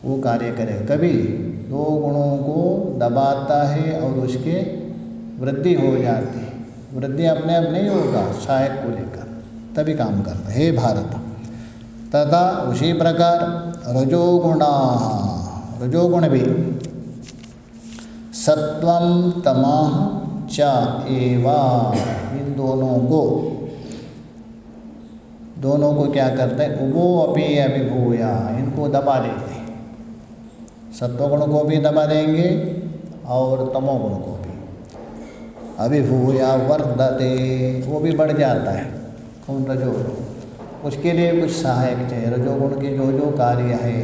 वो कार्य करे। कभी दो गुणों को दबाता है और उसके वृद्धि हो जाती है। वृद्धि अपने आप नहीं होगा, सहायक को लेकर तभी काम करता है। हे भारत, तथा उसी प्रकार रजोगुणा, रजोगुण भी सत्वम तमः च एवा, इन दोनों को क्या करते हैं? उभो अपि अभिभूया, इनको दबा देते हैं। सत्वगुण को भी दबा देंगे और तमोगुण को भी। अभिभूया वर्धते, वो भी बढ़ जाता है। कौन? रजोगुण। उसके लिए कुछ सहायक चाहिए। रजोगुण के जो जो कार्य है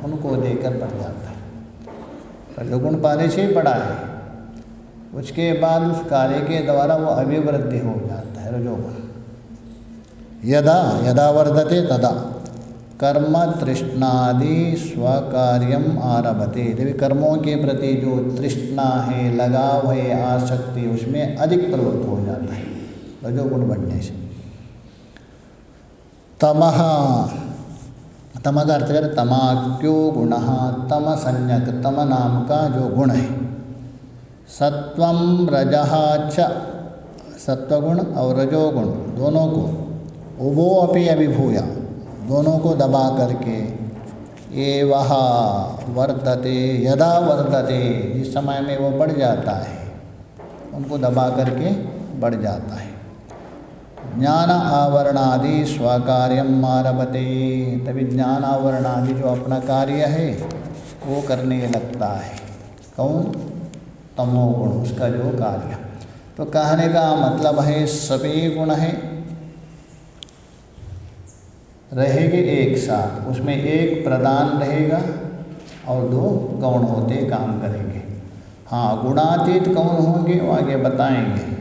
उनको देकर बढ़ जाता है। रजोगुण पहले से ही बढ़ा है, उसके बाद उस कार्य के द्वारा वो अभिवृद्धि हो जाता है रजोगुण। यदा यदा वर्धते तदा कर्म तृष्णादि स्वकार्यम आरभते, जब कर्मों के प्रति जो तृष्णा है, लगाव है, आसक्ति, उसमें अधिक प्रवृत्त हो जाता है रजोगुण बढ़ने से। तमः, तम का अर्थ कर तमाक्यो गुण, तम संज्ञक, तम नाम का जो गुण है। सत्वम रजः च, सत्वगुण और रजोगुण दोनों को उभो अपि अभिभूया, दोनों को दबा करके एवह वर्धते, यदा वर्धते, जिस समय में वो बढ़ जाता है, उनको दबा करके बढ़ जाता है। ज्ञान आवरणादि स्वकार्यम आरभते, तभी ज्ञान आवरणादि जो अपना कार्य है वो करने लगता है। कौन? तमोगुण, उसका जो कार्य। तो कहने का मतलब है सभी गुण है रहेंगे एक साथ, उसमें एक प्रधान रहेगा और दो गौण होते काम करेंगे। हाँ, गुणातीत कौन होंगे वो आगे बताएंगे।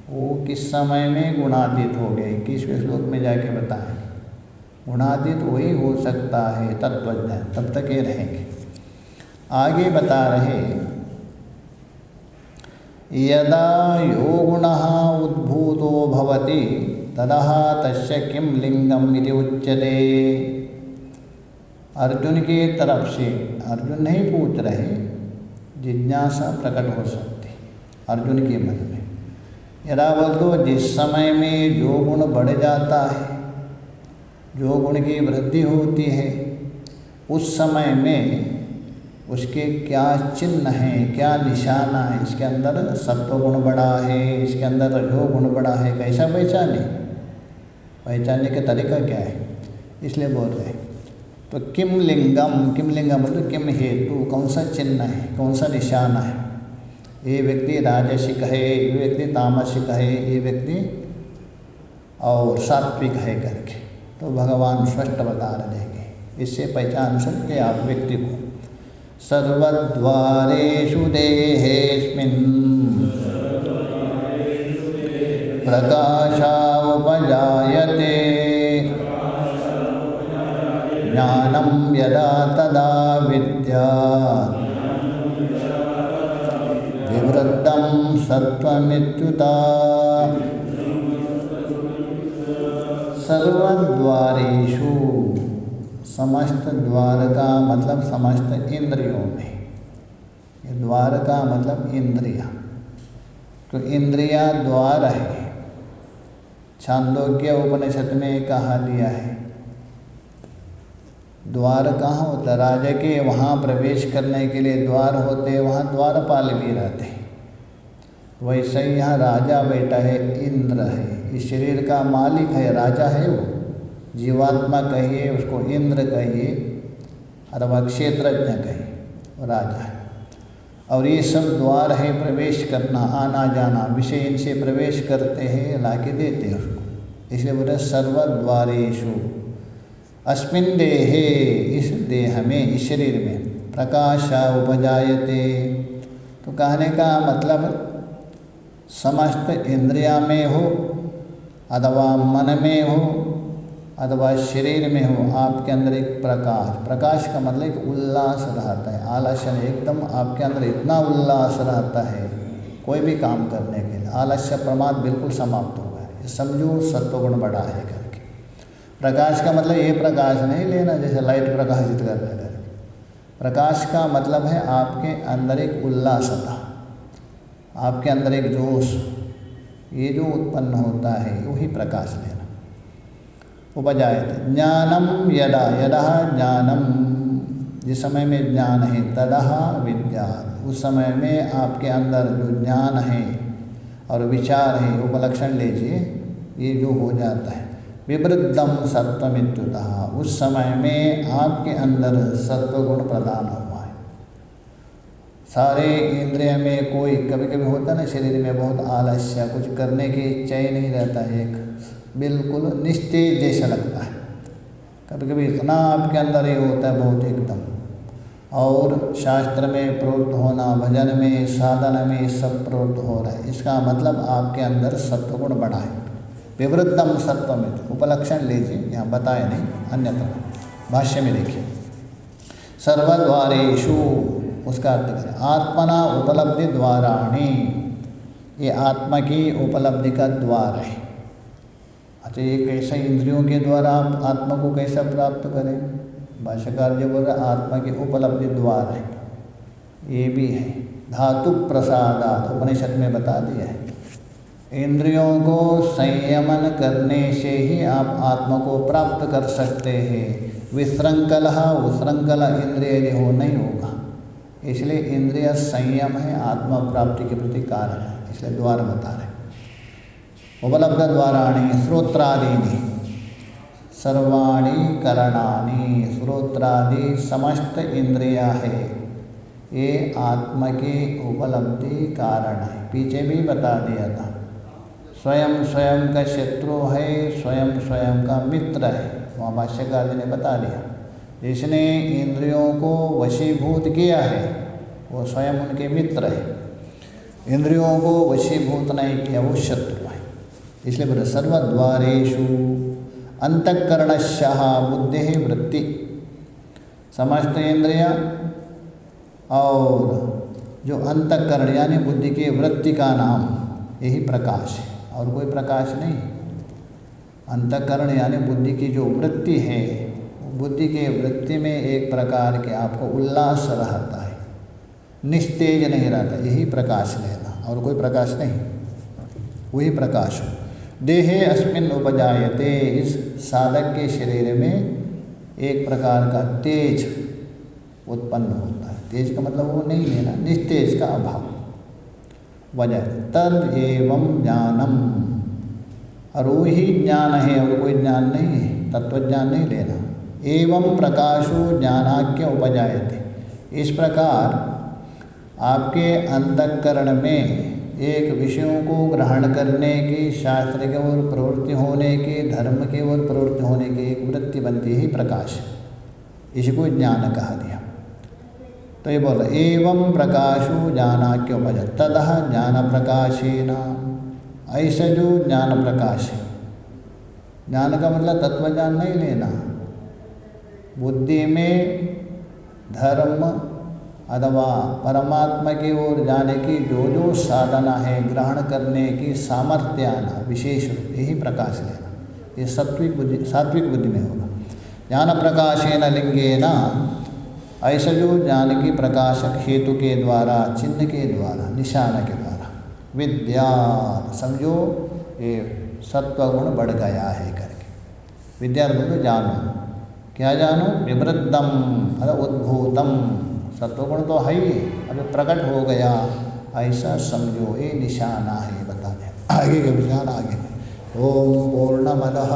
वो किस समय में गुणातीत हो गए, 21वें श्लोक में जाके बताएंगे। गुणातीत वही हो सकता है तत्वज्ञान, तब तक ये रहेंगे। आगे बता रहे यदा यो गुणः उद्भूतो भवति तदः तस्य किं लिंगम इति उच्यते। अर्जुन की तरफ से, अर्जुन नहीं पूछ रहे, जिज्ञासा प्रकट हो सकती अर्जुन के मन में। यदा बोल दो, जिस समय में जो गुण बढ़ जाता है, जो गुण की वृद्धि होती है, उस समय में उसके क्या चिन्ह हैं, क्या निशाना है। इसके अंदर सत्वगुण बढ़ा है, इसके अंदर रजोगुण बढ़ा है, कैसा पहचाने? पहचानने का तरीका क्या है, इसलिए बोल रहे। तो किम लिंगम, किम लिंगम मतलब किम हेतु, कौन सा चिन्ह है, कौन सा निशाना है। ये व्यक्ति राजसिक है, ये व्यक्ति तामसिक है, ये व्यक्ति और सात्विक है करके तो भगवान स्पष्ट बता देंगे। इससे पहचान सकते आप व्यक्ति को। सर्वद्वारेषु देहेऽस्मिन् प्रकाशोपजायते ज्ञानं यदा तदा विद्यात् विवृद्धं सत्त्वमित्युता। सर्वद्वारेषु, समस्त द्वार का मतलब समस्त इंद्रियों में। ये द्वार का मतलब इंद्रिया, तो इंद्रिया द्वार है। छांदोग्य उपनिषद में कहा दिया है द्वार कहाँ होता, राजा के वहाँ प्रवेश करने के लिए द्वार होते, वहाँ द्वारपाल भी रहते हैं। वैसे ही यहाँ राजा बैठा है, इंद्र है, इस शरीर का मालिक है, राजा है वो। जीवात्मा कहिए, उसको इंद्र कहिए, अथवा क्षेत्रज्ञ कहिए, वो राजा है। और ये सब द्वार है प्रवेश करना, आना जाना, विषय इनसे प्रवेश करते हैं, लाके देते हैं उसको। इसलिए बोले सर्वद्वारेषु अस्मिन् देहे, इस देह में, इस शरीर में, प्रकाश उपजायते। तो कहने का मतलब समस्त इंद्रिया में हो अथवा मन में हो अथवा शरीर में हो, आपके अंदर एक प्रकाश का मतलब एक उल्लास रहता है। आलस्य एकदम आपके अंदर इतना उल्लास रहता है कोई भी काम करने के लिए, आलस्य प्रमाद बिल्कुल समाप्त हो गया। ये समझो सत्वगुण बढ़ा है करके। प्रकाश का मतलब ये प्रकाश नहीं लेना जैसे लाइट प्रकाशित कर रहे हैं। प्रकाश का मतलब है आपके अंदर एक उल्लासता, आपके अंदर एक जोश, ये जो उत्पन्न होता है वही प्रकाश लेना। उपजायते ज्ञानम यदा, यदा ज्ञानम, जिस समय में ज्ञान है, तदा विद्या, उस समय में आपके अंदर जो ज्ञान है और विचार है, उपलक्षण लीजिए, ये जो हो जाता है विवृद्धम सत्वमित्युतः, उस समय में आपके अंदर सत्वगुण प्रदान हुआ है। सारे इंद्रिय में कोई कभी कभी होता ना, शरीर में बहुत आलस्य, कुछ करने की इच्छा ही नहीं रहता है, एक बिल्कुल निस्तेज जैसा लगता है। कभी कभी इतना आपके अंदर ये होता है बहुत एकदम, और शास्त्र में प्रवृत्त होना, भजन में, साधन में सब प्रवृत्त हो रहा है, इसका मतलब आपके अंदर सत्वगुण बढ़ा है। विवृद्धम सत्वमित, उपलक्षण लीजिए, यहाँ बताए नहीं, अन्यथा भाष्य में देखिए। सर्वद्वारेषु, उसका अर्थ करें आत्मना उपलब्धि द्वाराणि, ये आत्मा की उपलब्धि का द्वार है। अच्छा, ये कैसे इंद्रियों के द्वारा आप आत्मा को कैसे प्राप्त करें? भाष्यकार जो बोल रहा आत्मा की उपलब्धि द्वार है, ये भी है। धातु प्रसादात, उपनिषद में बता दिया है। इंद्रियों को संयमन करने से ही आप आत्मा को प्राप्त कर सकते हैं। विश्रृंखल उश्रृंखल इंद्रिय हो नहीं होगा, इसलिए इंद्रिय संयम है आत्मा प्राप्ति के प्रति कारण है, इसलिए द्वार बता रहे। उपलब्ध द्वाराणि श्रोत्रादीनि सर्वाणि करणानि, श्रोत्रादि समस्त इंद्रिया है, ये आत्मा की उपलब्धि कारण है। पीछे भी बता दिया था, स्वयं स्वयं का शत्रु है, स्वयं स्वयं का मित्र है, वहाँ भाष्यकार जी ने बता दिया। जिसने इंद्रियों को वशीभूत किया है वो स्वयं उनके मित्र है, इंद्रियों को वशीभूत नहीं किया वो शत्रु है। इसलिए बोले सर्वद्वारेषु अंतःकरणस्यः बुद्धि वृत्ति, समस्त इंद्रिया और जो अंतःकरण यानी बुद्धि की वृत्ति का नाम यही प्रकाश है, और कोई प्रकाश नहीं। अंतःकरण यानी बुद्धि की जो वृत्ति है, बुद्धि के वृत्ति में एक प्रकार के आपको उल्लास रहता है, निस्तेज नहीं रहता, यही प्रकाश लेना, और कोई प्रकाश नहीं, वही प्रकाश हो। देहे अस्मिन् उपजायते, इस साधक के शरीर में एक प्रकार का तेज उत्पन्न होता है। तेज का मतलब वो नहीं लेना, निस्तेज का अभाव। वजह तद एवं ज्ञानम, और वही ज्ञान है और कोई ज्ञान नहीं है, तत्वज्ञान नहीं लेना। एवं प्रकाशो ज्ञानाख्य उपजायते, इस प्रकार आपके अंतःकरण में एक विषयों को ग्रहण करने की, शास्त्र के ओर प्रवृत्ति होने की, धर्म के ओर प्रवृत्ति होने की एक वृत्ति बनती है प्रकाश, इसको ज्ञान कहा दिया। तो ये बोल रहे एवं प्रकाशो ज्ञानाख्य उपजायते, ततः ज्ञान प्रकाशेन, ऐसा जो ज्ञान प्रकाश है, ज्ञान का मतलब तत्वज्ञान नहीं लेना, बुद्धि में धर्म अथवा परमात्मा की ओर जाने की जो जो साधना है, ग्रहण करने की सामर्थ्य आना, विशेष रूप यही प्रकाश लेना, ये सात्विक बुद्धि में होगा। ज्ञान प्रकाशेन लिंगेन, ऐसा जो ज्ञान की प्रकाशक हेतु के द्वारा, चिन्ह के द्वारा, निशान के द्वारा, विद्या, समझो ये सत्वगुण बढ़ गया है करके। विद्या बोलो जानो, क्या जानो? विवृद्धम अरे उद्भूतम, सत्वगुण तो है ही, अभी प्रकट हो गया, ऐसा समझो, ये निशाना है, बता दें आगे के विचार आगे। ओम पूर्णमदः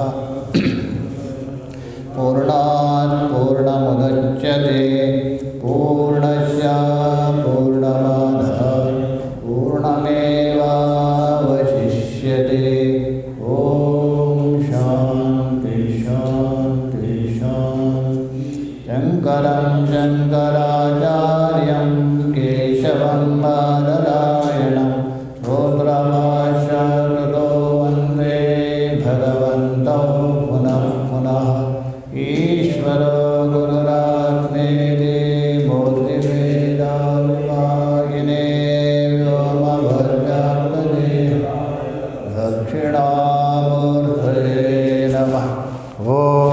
पूर्णात् पूर्णमुदच्यते पूर्णस्य पूर्णमादाय पूर्णमेवावशिष्यते। ओम शांति शांति शांति। शंकरं शंकराचार्यं केशवं बादरायणं श्रोत्रभाष्यकृतो वन्दे दक्षिणामूर्तये नमः। ओम